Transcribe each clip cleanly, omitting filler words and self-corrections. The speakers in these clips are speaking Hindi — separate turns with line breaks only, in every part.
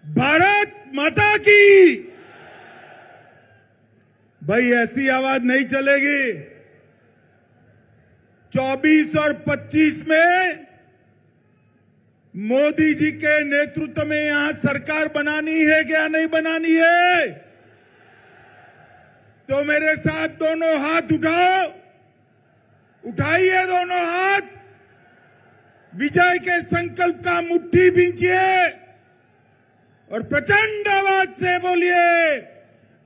भारत माता की। भाई ऐसी आवाज नहीं चलेगी। 24 और 25 में मोदी जी के नेतृत्व में यहां सरकार बनानी है क्या नहीं बनानी है? तो मेरे साथ दोनों हाथ उठाओ, उठाइए दोनों हाथ, विजय के संकल्प का मुट्ठी भींचिए और प्रचंड आवाज से बोलिए,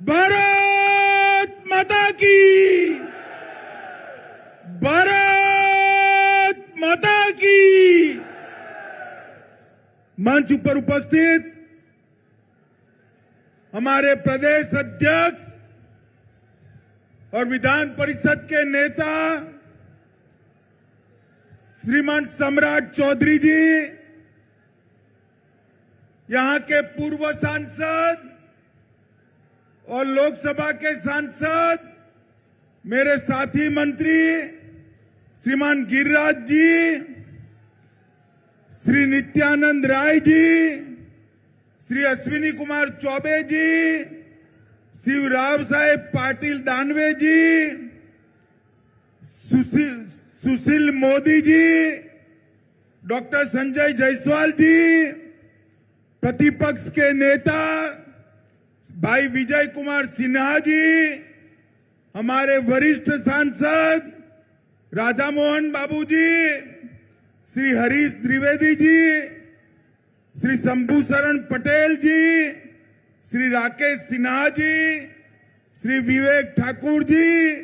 भारत माता की, भारत माता की। मंच पर उपस्थित हमारे प्रदेश अध्यक्ष और विधान परिषद के नेता श्रीमान सम्राट चौधरी जी, यहां के पूर्व सांसद और लोकसभा के सांसद, मेरे साथी मंत्री श्रीमान गिरिराज जी, श्री नित्यानंद राय जी, श्री अश्विनी कुमार चौबे जी, शिवराव साहेब पाटिल दानवे जी, सुशील मोदी जी, डॉक्टर संजय जायसवाल जी, प्रतिपक्ष के नेता भाई विजय कुमार सिन्हा जी, हमारे वरिष्ठ सांसद राधा मोहन बाबू जी, श्री हरीश द्विवेदी जी, श्री शंभू शरण पटेल जी, श्री राकेश सिन्हा जी, श्री विवेक ठाकुर जी,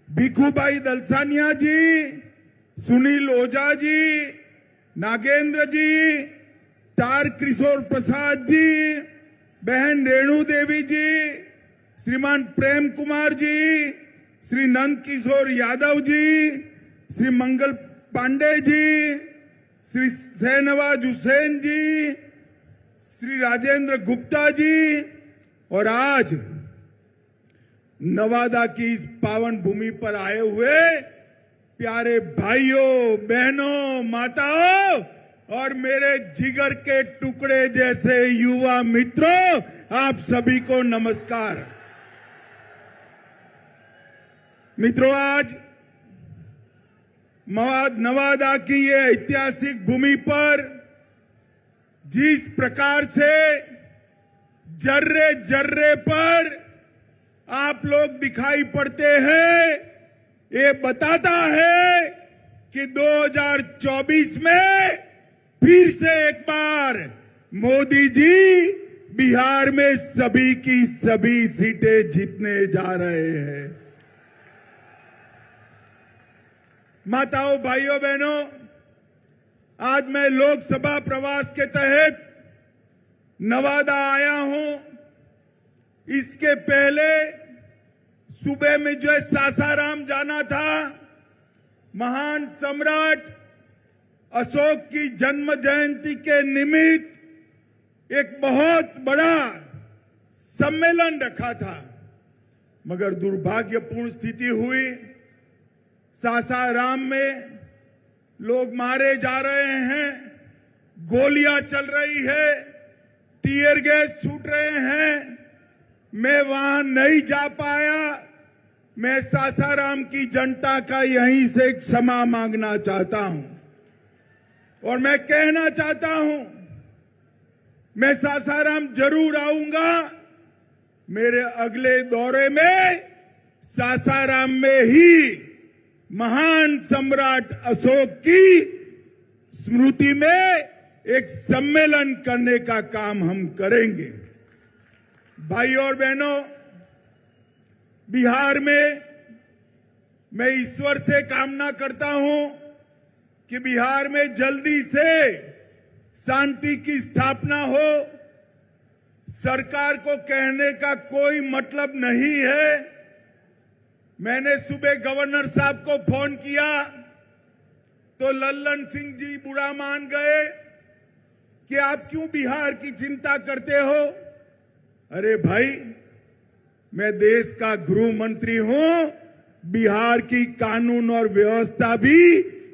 भिखुभाई दलसानिया जी, सुनील ओझा जी, नागेंद्र जी, तार किशोर प्रसाद जी, बहन रेणु देवी जी, श्रीमान प्रेम कुमार जी, श्री नंद किशोर यादव जी, श्री मंगल पांडे जी, श्री शहनवाज हुसैन जी, श्री राजेंद्र गुप्ता जी, और आज नवादा की इस पावन भूमि पर आए हुए प्यारे भाइयों, बहनों, माताओं और मेरे जिगर के टुकड़े जैसे युवा मित्रों, आप सभी को नमस्कार। मित्रों, आज नवादा की ये ऐतिहासिक भूमि पर जिस प्रकार से जर्रे जर्रे पर आप लोग दिखाई पड़ते हैं, ये बताता है कि 2024 में फिर से एक बार मोदी जी बिहार में सभी की सभी सीटें जीतने जा रहे हैं। माताओं, भाइयों, बहनों, आज मैं लोकसभा प्रवास के तहत नवादा आया हूं। इसके पहले सुबह में जो सासाराम जाना था, महान सम्राट अशोक की जन्म जयंती के निमित्त एक बहुत बड़ा सम्मेलन रखा था, मगर दुर्भाग्यपूर्ण स्थिति हुई। सासाराम में लोग मारे जा रहे हैं, गोलियां चल रही है, टीयर गैस छूट रहे हैं। मैं वहां नहीं जा पाया। मैं सासाराम की जनता का यहीं से क्षमा मांगना चाहता हूं और मैं कहना चाहता हूं, मैं सासाराम जरूर आऊंगा। मेरे अगले दौरे में सासाराम में ही महान सम्राट अशोक की स्मृति में एक सम्मेलन करने का काम हम करेंगे। भाइयों और बहनों, बिहार में मैं ईश्वर से कामना करता हूं कि बिहार में जल्दी से शांति की स्थापना हो। सरकार को कहने का कोई मतलब नहीं है। मैंने सुबह गवर्नर साहब को फोन किया तो लल्लन सिंह जी बुरा मान गए कि आप क्यों बिहार की चिंता करते हो। अरे भाई, मैं देश का गृह मंत्री हूं। बिहार की कानून और व्यवस्था भी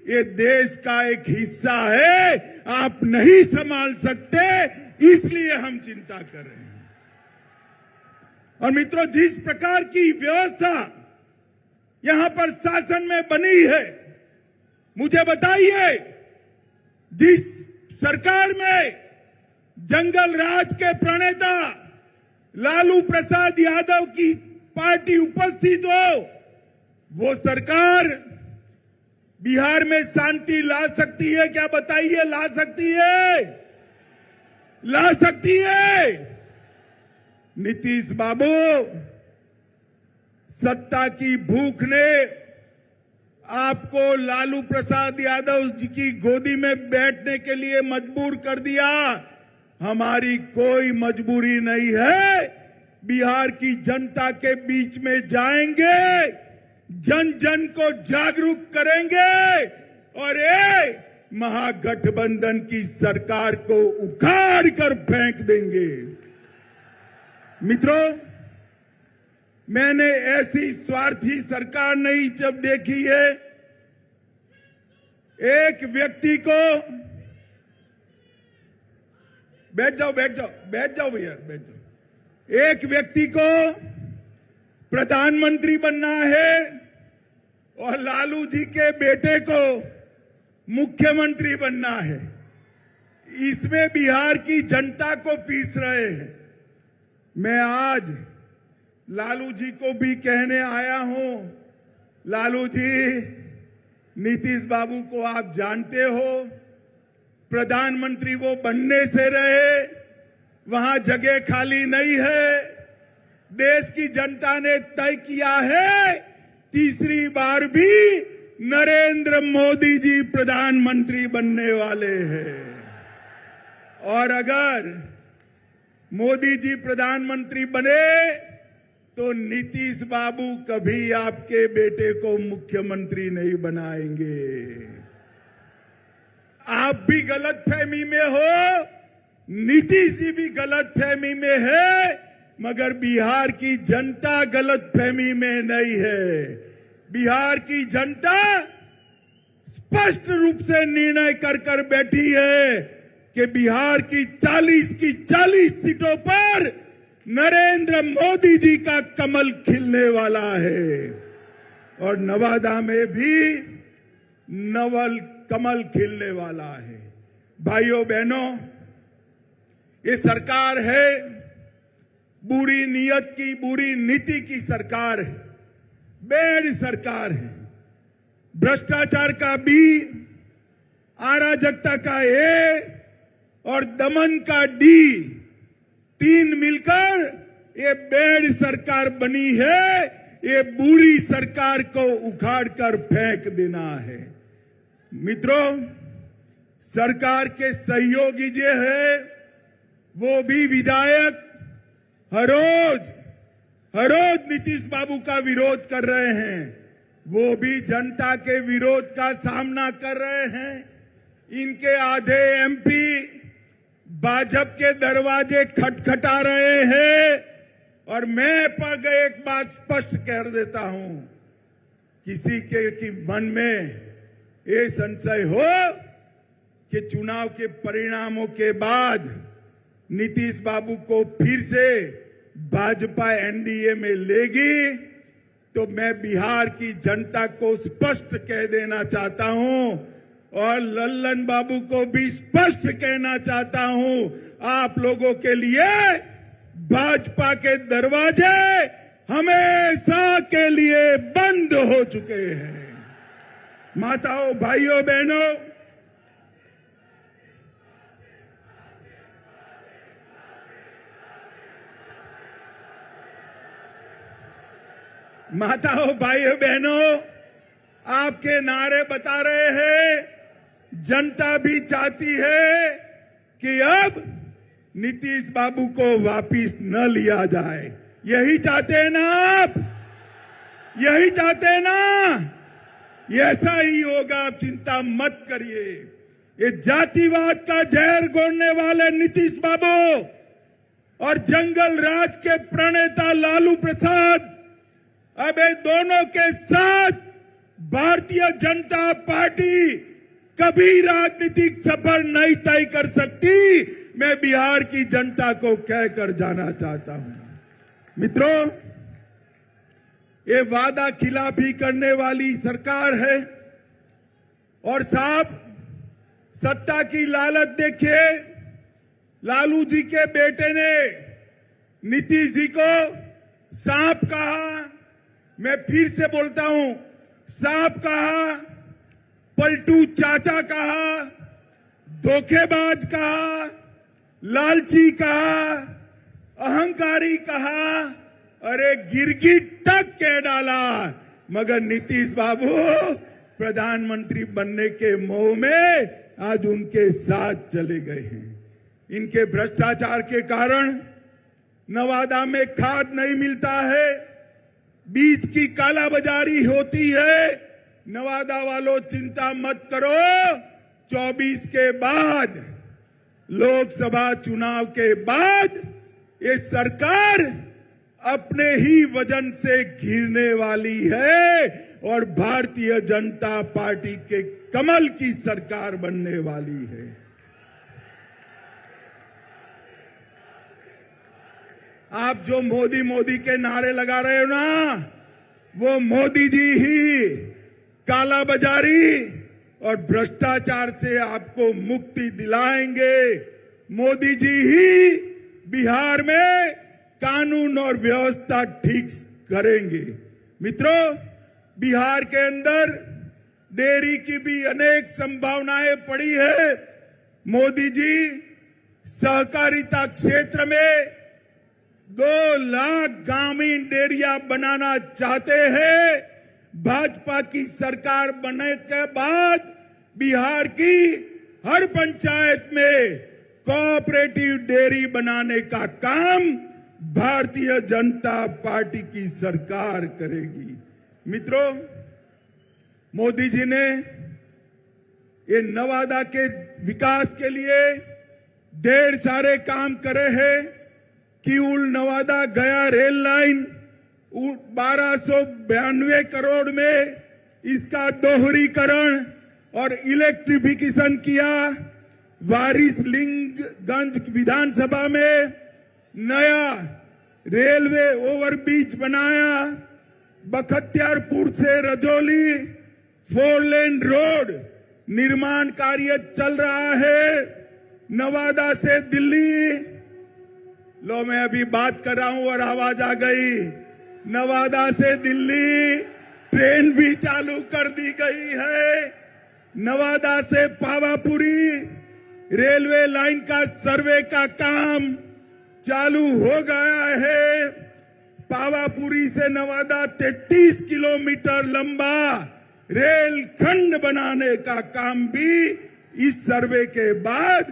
ये देश का एक हिस्सा है। आप नहीं संभाल सकते इसलिए हम चिंता कर रहे हैं। और मित्रों, जिस प्रकार की व्यवस्था यहां पर शासन में बनी है, मुझे बताइए, जिस सरकार में जंगल राज के प्रणेता लालू प्रसाद यादव की पार्टी उपस्थित हो, वो सरकार बिहार में शांति ला सकती है क्या? बताइए, ला सकती है? ला सकती है? नीतीश बाबू, सत्ता की भूख ने आपको लालू प्रसाद यादव जी की गोदी में बैठने के लिए मजबूर कर दिया। हमारी कोई मजबूरी नहीं है। बिहार की जनता के बीच में जाएंगे, जन जन को जागरूक करेंगे और ये महागठबंधन की सरकार को उखाड़ कर फेंक देंगे। मित्रों, मैंने ऐसी स्वार्थी सरकार नहीं जब देखी है। एक व्यक्ति को, बैठ जाओ भैया, बैठ जाओ। एक व्यक्ति को प्रधानमंत्री बनना है और लालू जी के बेटे को मुख्यमंत्री बनना है। इसमें बिहार की जनता को पीस रहे हैं। मैं आज लालू जी को भी कहने आया हूं, लालू जी, नीतीश बाबू को आप जानते हो, प्रधानमंत्री वो बनने से रहे, वहां जगह खाली नहीं है। देश की जनता ने तय किया है, तीसरी बार भी नरेंद्र मोदी जी प्रधानमंत्री बनने वाले हैं। और अगर मोदी जी प्रधानमंत्री बने तो नीतीश बाबू कभी आपके बेटे को मुख्यमंत्री नहीं बनाएंगे। आप भी गलतफहमी में हो, नीतीश जी भी गलतफहमी में है, मगर बिहार की जनता गलतफहमी में नहीं है। बिहार की जनता स्पष्ट रूप से निर्णय कर बैठी है कि बिहार की 40 सीटों पर नरेंद्र मोदी जी का कमल खिलने वाला है और नवादा में भी नवल कमल खिलने वाला है। भाइयों बहनों, ये सरकार है बुरी नीयत की, बुरी नीति की सरकार है, बेड़ सरकार है। भ्रष्टाचार का बी, अराजकता का ए और दमन का डी, तीन मिलकर ये बेड़ सरकार बनी है। ये बुरी सरकार को उखाड़ कर फेंक देना है। मित्रों, सरकार के सहयोगी जो है वो भी विधायक हर रोज नीतीश बाबू का विरोध कर रहे हैं। वो भी जनता के विरोध का सामना कर रहे हैं। इनके आधे एमपी भाजपा के दरवाजे खटखटा रहे हैं। और मैं पर एक बात स्पष्ट कर देता हूं, किसी के मन में ये संशय हो कि चुनाव के परिणामों के बाद नीतीश बाबू को फिर से भाजपा एनडीए में लेगी, तो मैं बिहार की जनता को स्पष्ट कह देना चाहता हूं और लल्लन बाबू को भी स्पष्ट कहना चाहता हूं, आप लोगों के लिए भाजपा के दरवाजे हमेशा के लिए बंद हो चुके हैं। माताओं, भाइयों, बहनों, आपके नारे बता रहे हैं, जनता भी चाहती है कि अब नीतीश बाबू को वापिस न लिया जाए। यही चाहते हैं ना आप? यही चाहते हैं ना? ऐसा ही होगा, आप चिंता मत करिए। ये जातिवाद का जहर घोलने वाले नीतीश बाबू और जंगल राज के प्रणेता लालू प्रसाद अब ये दोनों के साथ भारतीय जनता पार्टी कभी राजनीतिक सफर नहीं तय कर सकती, मैं बिहार की जनता को कहकर जाना चाहता हूं। मित्रों, ये वादा खिलाफी करने वाली सरकार है और साहब सत्ता की लालच देखिए। लालू जी के बेटे ने नीतीश जी को सांप कहा, मैं फिर से बोलता हूं, सांप कहा, पलटू चाचा कहा, धोखेबाज कहा, लालची कहा, अहंकारी कहा, अरे गिरगिट तक कह डाला। मगर नीतीश बाबू प्रधानमंत्री बनने के मोह में आज उनके साथ चले गए हैं। इनके भ्रष्टाचार के कारण नवादा में खाद नहीं मिलता है, बीज की कालाबाजारी होती है। नवादा वालों चिंता मत करो, 24 के बाद, लोकसभा चुनाव के बाद ये सरकार अपने ही वजन से घिरने वाली है और भारतीय जनता पार्टी के कमल की सरकार बनने वाली है। आप जो मोदी मोदी के नारे लगा रहे हो ना, वो मोदी जी ही कालाबाजारी और भ्रष्टाचार से आपको मुक्ति दिलाएंगे। मोदी जी ही बिहार में कानून और व्यवस्था ठीक करेंगे। मित्रों, बिहार के अंदर डेयरी की भी अनेक संभावनाएं पड़ी है। मोदी जी सहकारिता क्षेत्र में 2 लाख ग्रामीण डेयरिया बनाना चाहते हैं। भाजपा की सरकार बनने के बाद बिहार की हर पंचायत में कोऑपरेटिव डेयरी बनाने का काम भारतीय जनता पार्टी की सरकार करेगी। मित्रों, मोदी जी ने ये नवादा के विकास के लिए ढेर सारे काम करे हैं। किऊल नवादा गया रेल लाइन 1292 करोड़ में इसका दोहरीकरण और इलेक्ट्रिफिकेशन किया। वारिसलिंगगंज विधानसभा में नया रेलवे ओवरब्रिज बनाया। बख्तियारपुर से रजौली 4 लेन रोड निर्माण कार्य चल रहा है। नवादा से दिल्ली, लो मैं अभी बात कर रहा हूं और आवाज आ गई, नवादा से दिल्ली ट्रेन भी चालू कर दी गई है। नवादा से पावापुरी रेलवे लाइन का सर्वे का काम चालू हो गया है। पावापुरी से नवादा 33 किलोमीटर लंबा रेल खंड बनाने का काम भी इस सर्वे के बाद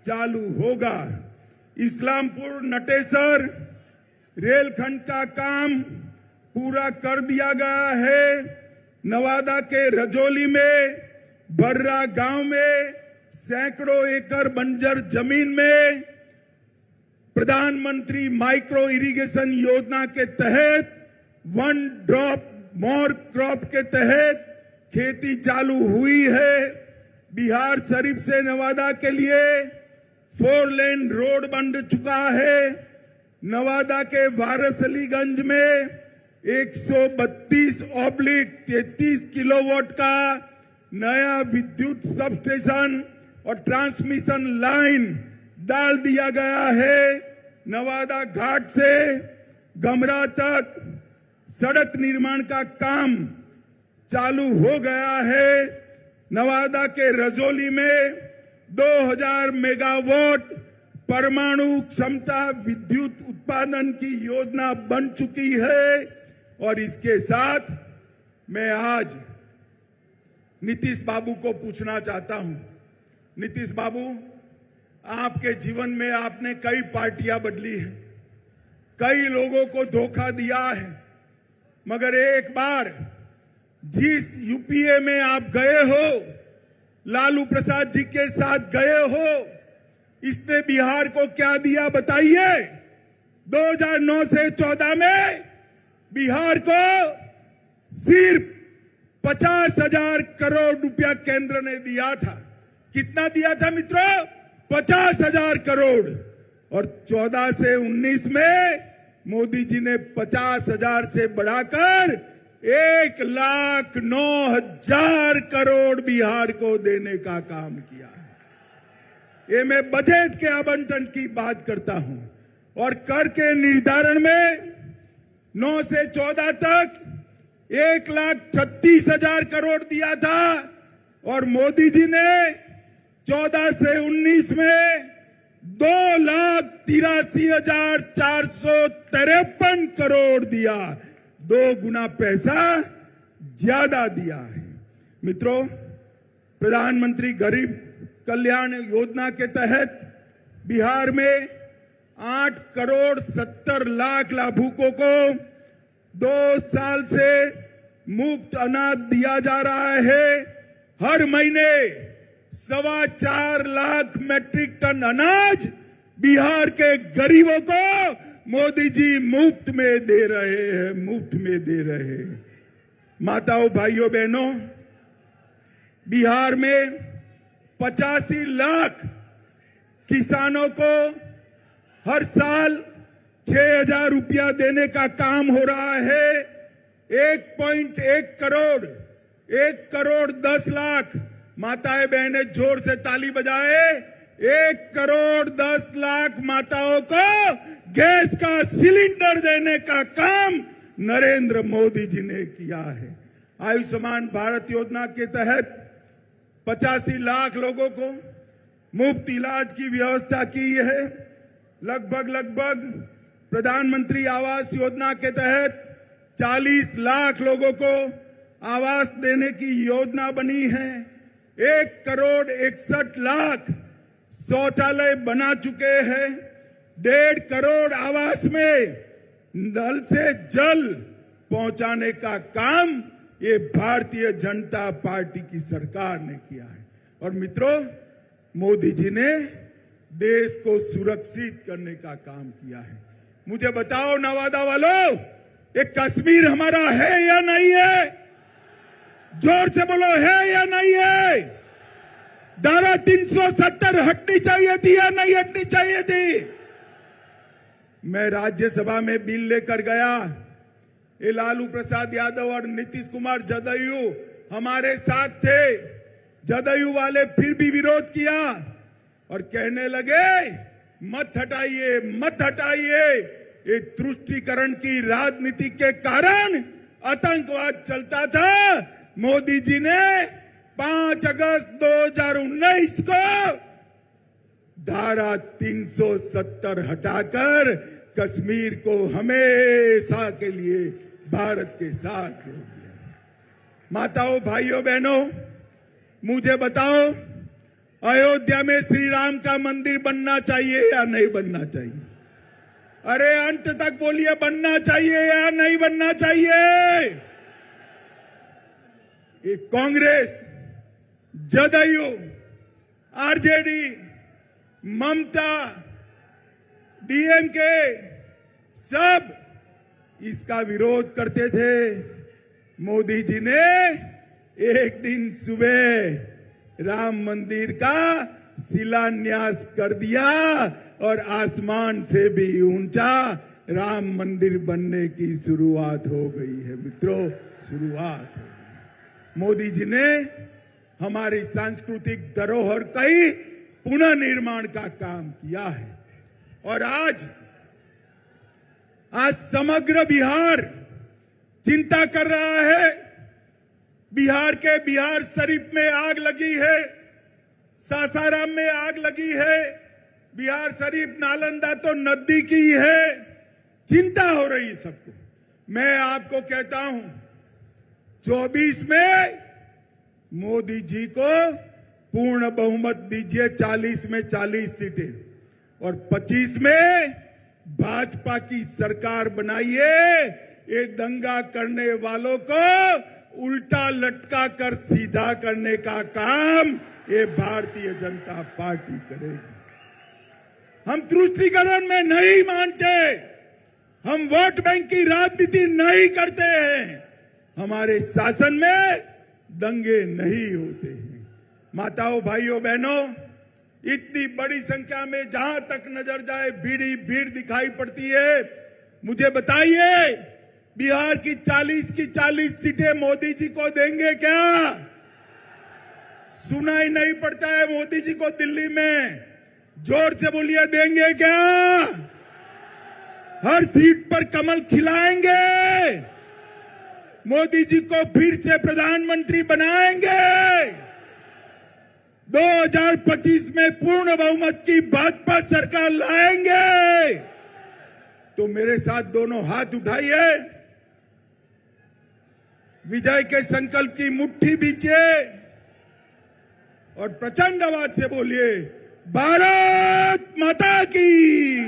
चालू होगा। इस्लामपुर नटेसर रेलखंड का काम पूरा कर दिया गया है। नवादा के रजौली में बर्रा गांव में सैकड़ों एकड़ बंजर जमीन में प्रधानमंत्री माइक्रो इरिगेशन योजना के तहत 1 ड्रॉप मोर क्रॉप के तहत खेती चालू हुई है। बिहार शरीफ से नवादा के लिए 4 लेन रोड बन चुका है। नवादा के वारसलीगंज में 132/33 किलोवाट का नया विद्युत सबस्टेशन और ट्रांसमिशन लाइन डाल दिया गया है। नवादा घाट से गमरा तक सड़क निर्माण का काम चालू हो गया है। नवादा के रजौली में 2000 मेगावाट परमाणु क्षमता विद्युत उत्पादन की योजना बन चुकी है। और इसके साथ मैं आज नीतीश बाबू को पूछना चाहता हूं, नीतीश बाबू, आपके जीवन में आपने कई पार्टियां बदली हैं, कई लोगों को धोखा दिया है, मगर एक बार जिस यूपीए में आप गए हो, लालू प्रसाद जी के साथ गए हो, इसने बिहार को क्या दिया बताइए। 2009 से 14 में बिहार को सिर्फ 50,000 करोड़ रुपया केंद्र ने दिया था। कितना दिया था मित्रों? 50,000 करोड़ और 14 से 19 में मोदी जी ने 50,000 से बढ़ाकर 1,09,000 करोड़ बिहार को देने का काम किया है। ये मैं बजट के आवंटन की बात करता हूं और कर के निर्धारण में 9 से 14 तक 1,36,000 करोड़ दिया था और मोदी जी ने 14 से 19 में 2,83,453 करोड़ दिया, 2 गुना पैसा ज्यादा दिया है। मित्रों, प्रधानमंत्री गरीब कल्याण योजना के तहत बिहार में 8 करोड़ 70 लाख लाभुकों को 2 साल से मुफ्त अनाज दिया जा रहा है। हर महीने 4.25 लाख मैट्रिक टन अनाज बिहार के गरीबों को मोदी जी मुफ्त में दे रहे हैं, मुफ्त में दे रहे हैं। माताओं, भाइयों, बहनों, बिहार में 85 लाख किसानों को हर साल 6,000 रुपया देने का काम हो रहा है। 1.1 करोड़ 1,10 लाख माताएं बहनें जोर से ताली बजाए। 1,10 लाख माताओं को गैस का सिलेंडर देने का काम नरेंद्र मोदी जी ने किया है। आयुष्मान भारत योजना के तहत 85 लाख लोगों को मुफ्त इलाज की व्यवस्था की है। लगभग प्रधानमंत्री आवास योजना के तहत 40 लाख लोगों को आवास देने की योजना बनी है। 1,61 लाख शौचालय बना चुके हैं। 1.5 करोड़ आवास में नल से जल पहुंचाने का काम ये भारतीय जनता पार्टी की सरकार ने किया है। और मित्रों, मोदी जी ने देश को सुरक्षित करने का काम किया है। मुझे बताओ नवादा वालों, ये कश्मीर हमारा है या नहीं है? जोर से बोलो, है या नहीं है? धारा 370 हटनी चाहिए थी या नहीं हटनी चाहिए थी? मैं राज्यसभा में बिल लेकर गया। ये लालू प्रसाद यादव और नीतीश कुमार जदयू हमारे साथ थे। जदयू वाले फिर भी विरोध किया और कहने लगे मत हटाइए, मत हटाइए। ये तुष्टीकरण की राजनीति के कारण आतंकवाद चलता था। मोदी जी ने 5 अगस्त 2019 को धारा 370 हटाकर कश्मीर को हमेशा के लिए भारत के साथ जोड़ दिया। माताओं, भाइयों, बहनों, मुझे बताओ, अयोध्या में श्री राम का मंदिर बनना चाहिए या नहीं बनना चाहिए? अरे अंत तक बोलिए, बनना चाहिए या नहीं बनना चाहिए? ये कांग्रेस, जदयू, आरजेडी, ममता, डीएमके सब इसका विरोध करते थे। मोदी जी ने एक दिन सुबह राम मंदिर का शिलान्यास कर दिया और आसमान से भी ऊंचा राम मंदिर बनने की शुरुआत हो गई है। मित्रों, शुरुआत हो गई। मोदी जी ने हमारी सांस्कृतिक धरोहर का ही पुनः निर्माण का काम किया है और आज समग्र बिहार चिंता कर रहा है। बिहार के बिहार शरीफ में आग लगी है, सासाराम में आग लगी है। बिहार शरीफ नालंदा तो नजदीक ही है। चिंता हो रही सबको। मैं आपको कहता हूं, 24 में मोदी जी को पूर्ण बहुमत दीजिए, 40 में 40 सीटें, और 25 में भाजपा की सरकार बनाइए। ये दंगा करने वालों को उल्टा लटका कर सीधा करने का काम ये भारतीय जनता पार्टी करेगी। हम तुष्टीकरण में नहीं मानते, हम वोट बैंक की राजनीति नहीं करते हैं। हमारे शासन में दंगे नहीं होते हैं। माताओं, भाइयों, बहनों, इतनी बड़ी संख्या में जहां तक नजर जाए भीड़ दिखाई पड़ती है। मुझे बताइए, बिहार की 40 सीटें मोदी जी को देंगे क्या? सुनाई नहीं पड़ता है मोदी जी को दिल्ली में। जोर से बोलिए, देंगे क्या? हर सीट पर कमल खिलाएंगे, मोदी जी को फिर से प्रधानमंत्री बनाएंगे। 2025 में पूर्ण बहुमत की भाजपा सरकार लाएंगे। तो मेरे साथ दोनों हाथ उठाइए, विजय के संकल्प की मुट्ठी बींचे और प्रचंड आवाज से बोलिए, भारत माता की,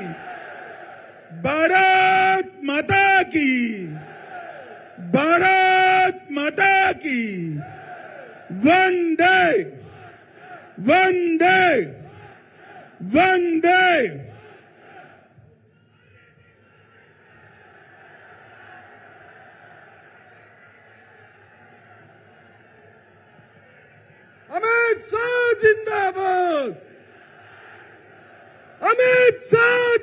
भारत माता की, भारत माता की। वंदे वंदे वंदे। अमित शाह जिंदाबाद, अमित शाह